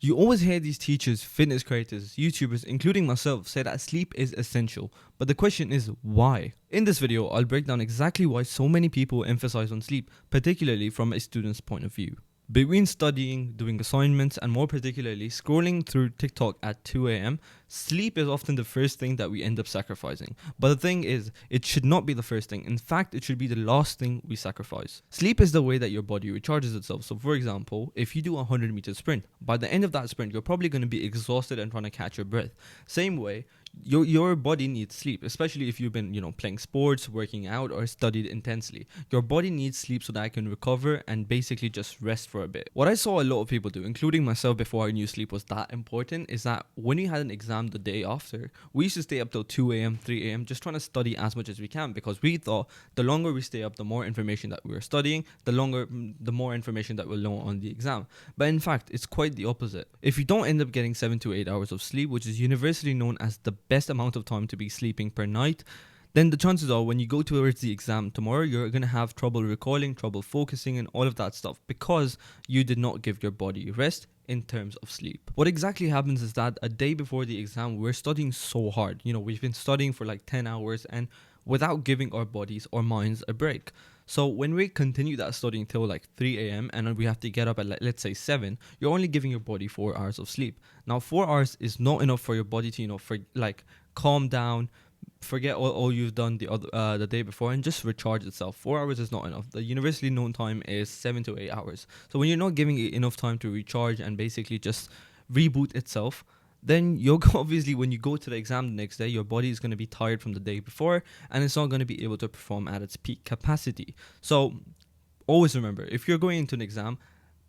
You always hear these teachers, fitness creators, YouTubers, including myself, say that sleep is essential. But the question is, why? In this video, I'll break down exactly why so many people emphasize on sleep, particularly from a student's point of view. Between studying, doing assignments, and more particularly scrolling through TikTok at 2 a.m., sleep is often the first thing that we end up sacrificing. But the thing is, it should not be the first thing. In fact, it should be the last thing we sacrifice. Sleep is the way that your body recharges itself. So for example, if you do a 100-meter sprint, by the end of that sprint, you're probably going to be exhausted and trying to catch your breath. Same way, your body needs sleep, especially if you've been playing sports, working out, or studied intensely. Your body needs sleep so that it can recover and basically just rest for a bit. What I saw a lot of people do, including myself before I knew sleep was that important, is that when we had an exam the day after, we used to stay up till 2 a.m, 3 a.m, just trying to study as much as we can, because we thought the longer we stay up, the more information that we were studying, the more information that we'll know on the exam. But in fact, it's quite the opposite. If you don't end up getting 7 to 8 hours of sleep, which is universally known as the best amount of time to be sleeping per night, then the chances are when you go towards the exam tomorrow, you're going to have trouble recalling, trouble focusing, and all of that stuff, because you did not give your body rest in terms of sleep. What exactly happens is that a day before the exam, we're studying so hard. We've been studying for like 10 hours and without giving our bodies or minds a break. So when we continue that studying till like 3 a.m. and we have to get up at let's say 7, you're only giving your body 4 hours of sleep. Now 4 hours is not enough for your body to calm down, forget all you've done the day before, and just recharge itself. 4 hours is not enough. The universally known time is 7 to 8 hours. So when you're not giving it enough time to recharge and basically just reboot itself, then you're obviously, when you go to the exam the next day, your body is going to be tired from the day before and it's not going to be able to perform at its peak capacity. So always remember, if you're going into an exam,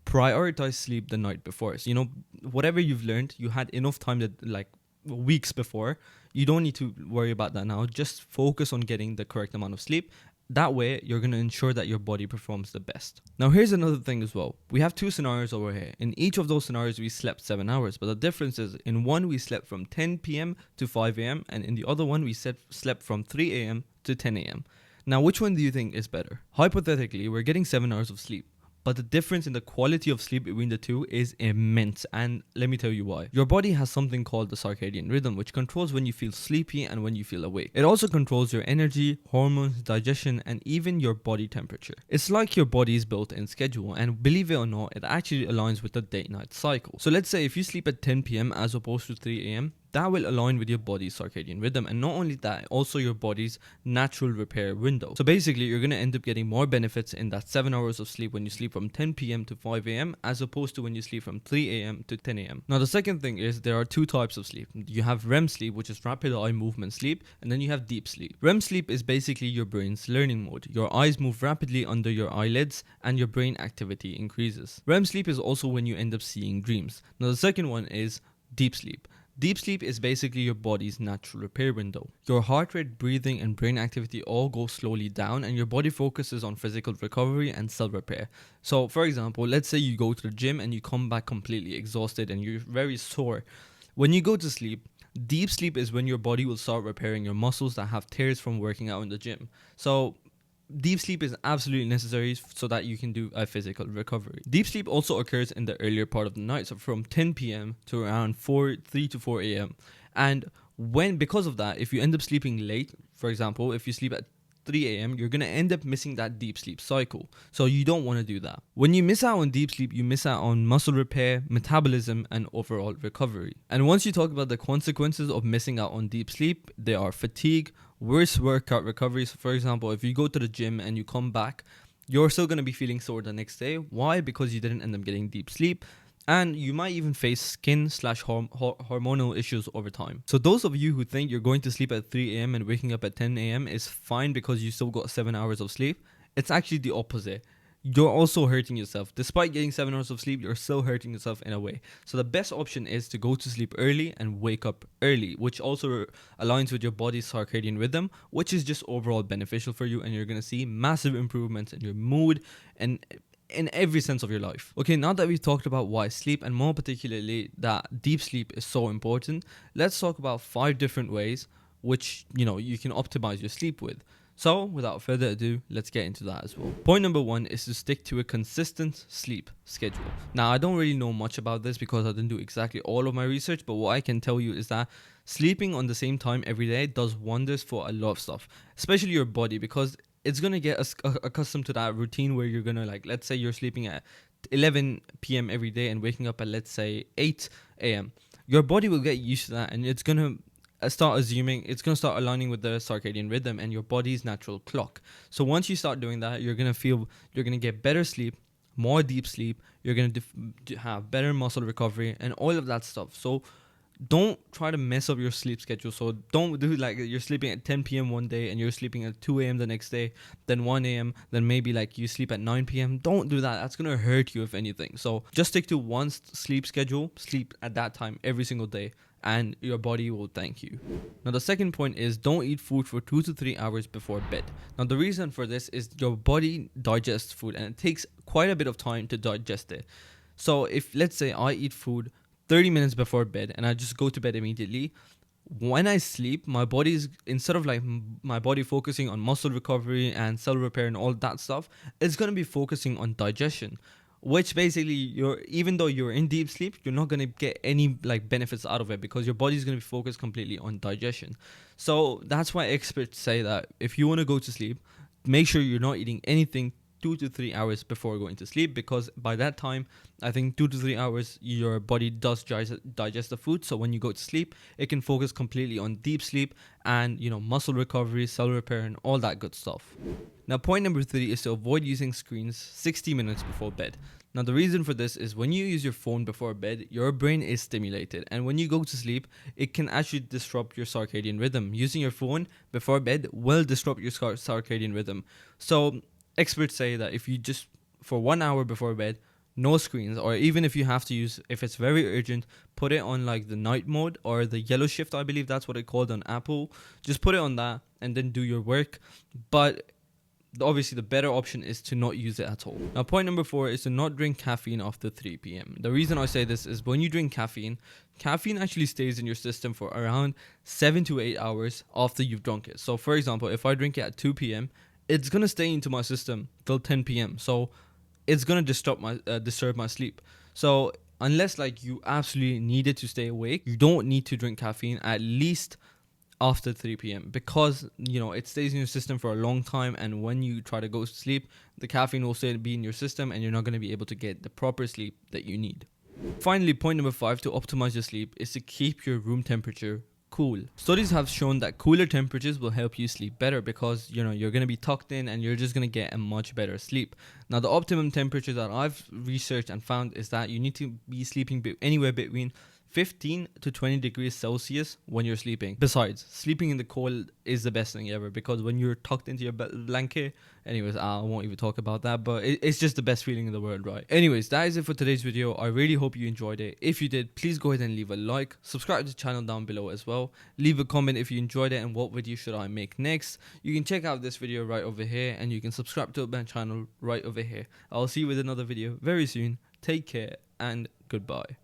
prioritize sleep the night before. So whatever you've learned, you had enough time that weeks before. You don't need to worry about that now. Just focus on getting the correct amount of sleep. That way, you're going to ensure that your body performs the best. Now, here's another thing as well. We have 2 scenarios over here. In each of those scenarios, we slept 7 hours. But the difference is, in one, we slept from 10 p.m. to 5 a.m. And in the other one, we slept from 3 a.m. to 10 a.m. Now, which one do you think is better? Hypothetically, we're getting 7 hours of sleep. But the difference in the quality of sleep between the two is immense, and let me tell you why. Your body has something called the circadian rhythm, which controls when you feel sleepy and when you feel awake. It also controls your energy, hormones, digestion, and even your body temperature. It's like your body's built-in schedule, and believe it or not, it actually aligns with the day-night cycle. So let's say if you sleep at 10 p.m. as opposed to 3 a.m., that will align with your body's circadian rhythm, and not only that, also your body's natural repair window. So basically, you're going to end up getting more benefits in that 7 hours of sleep when you sleep from 10 p.m. to 5 a.m. as opposed to when you sleep from 3 a.m. to 10 a.m. Now, the second thing is there are 2 types of sleep. You have REM sleep, which is rapid eye movement sleep, and then you have deep sleep. REM sleep is basically your brain's learning mode. Your eyes move rapidly under your eyelids and your brain activity increases. REM sleep is also when you end up seeing dreams. Now, the second one is deep sleep. Deep sleep is basically your body's natural repair window. Your heart rate, breathing, and brain activity all go slowly down, and your body focuses on physical recovery and cell repair. So, for example, let's say you go to the gym and you come back completely exhausted and you're very sore. When you go to sleep, deep sleep is when your body will start repairing your muscles that have tears from working out in the gym. So, deep sleep is absolutely necessary so that you can do a physical recovery. Deep sleep also occurs in the earlier part of the night, so from 10 p.m. to around 3 to 4 a.m. And because of that, if you end up sleeping late, for example, if you sleep at 3 a.m., you're going to end up missing that deep sleep cycle. So you don't want to do that. When you miss out on deep sleep, you miss out on muscle repair, metabolism, and overall recovery. And once you talk about the consequences of missing out on deep sleep, there are fatigue, worse workout recovery. So for example, if you go to the gym and you come back, you're still going to be feeling sore the next day. Why? Because you didn't end up getting deep sleep. And you might even face skin/hormonal issues over time. So those of you who think you're going to sleep at 3 a.m. and waking up at 10 a.m. is fine because you still got 7 hours of sleep, it's actually the opposite. You're also hurting yourself. Despite getting 7 hours of sleep, you're still hurting yourself in a way. So the best option is to go to sleep early and wake up early, which also aligns with your body's circadian rhythm, which is just overall beneficial for you, and you're going to see massive improvements in your mood and in every sense of your life. Okay, now that we've talked about why sleep, and more particularly that deep sleep is so important, let's talk about 5 different ways which you can optimize your sleep with. So without further ado, let's get into that as well. Point number one is to stick to a consistent sleep schedule. Now, I don't really know much about this because I didn't do exactly all of my research, but what I can tell you is that sleeping on the same time every day does wonders for a lot of stuff, especially your body, because it's going to get accustomed to that routine where you're going to, like, let's say you're sleeping at 11 p.m. every day and waking up at, let's say, 8 a.m. Your body will get used to that, and it's going to it's going to start aligning with the circadian rhythm and your body's natural clock. So once you start doing that, you're going to get better sleep, more deep sleep, you're going to have better muscle recovery and all of that stuff. So don't try to mess up your sleep schedule. So don't do like you're sleeping at 10 p.m. one day and you're sleeping at 2 a.m. the next day, then 1 a.m., then maybe like you sleep at 9 p.m. Don't do that. That's going to hurt you if anything. So just stick to one sleep schedule, sleep at that time every single day, and your body will thank you. Now, the second point is don't eat food for 2 to 3 hours before bed. Now, the reason for this is your body digests food and it takes quite a bit of time to digest it. So if, let's say, I eat food 30 minutes before bed and I just go to bed immediately, when I sleep, my body's, instead of like my body focusing on muscle recovery and cell repair and all that stuff, it's going to be focusing on digestion, which basically even though you're in deep sleep, you're not going to get any like benefits out of it because your body's going to be focused completely on digestion. So that's why experts say that if you want to go to sleep, make sure you're not eating anything 2 to 3 hours before going to sleep, because by that time, I think 2 to 3 hours, your body does digest the food. So when you go to sleep, it can focus completely on deep sleep and, muscle recovery, cell repair, and all that good stuff. Now, point number 3 is to avoid using screens 60 minutes before bed. Now, the reason for this is when you use your phone before bed, your brain is stimulated. And when you go to sleep, it can actually disrupt your circadian rhythm. Using your phone before bed will disrupt your circadian rhythm. So experts say that if you just, for 1 hour before bed, no screens, or even if you have to use, if it's very urgent, put it on like the night mode or the yellow shift, I believe that's what it called on Apple. Just put it on that and then do your work. But obviously the better option is to not use it at all. Now, point number 4 is to not drink caffeine after 3 p.m. The reason I say this is when you drink caffeine actually stays in your system for around 7 to 8 hours after you've drunk it. So for example, if I drink it at 2 p.m., it's going to stay into my system till 10 p.m. So it's going to disturb my sleep. So unless like you absolutely need it to stay awake, you don't need to drink caffeine at least after 3 p.m. because, it stays in your system for a long time. And when you try to go to sleep, the caffeine will still be in your system and you're not going to be able to get the proper sleep that you need. Finally, point number 5 to optimize your sleep is to keep your room temperature cool. Studies have shown that cooler temperatures will help you sleep better because you're going to be tucked in and you're just going to get a much better sleep. Now, the optimum temperature that I've researched and found is that you need to be sleeping anywhere between 15 to 20 degrees Celsius when you're sleeping. Besides, sleeping in the cold is the best thing ever because when you're tucked into your blanket, anyways, I won't even talk about that, but it's just the best feeling in the world, right? Anyways, that is it for today's video. I really hope you enjoyed it. If you did, please go ahead and leave a like, subscribe to the channel down below as well. Leave a comment if you enjoyed it and what video should I make next. You can check out this video right over here and you can subscribe to my channel right over here. I'll see you with another video very soon. Take care and goodbye.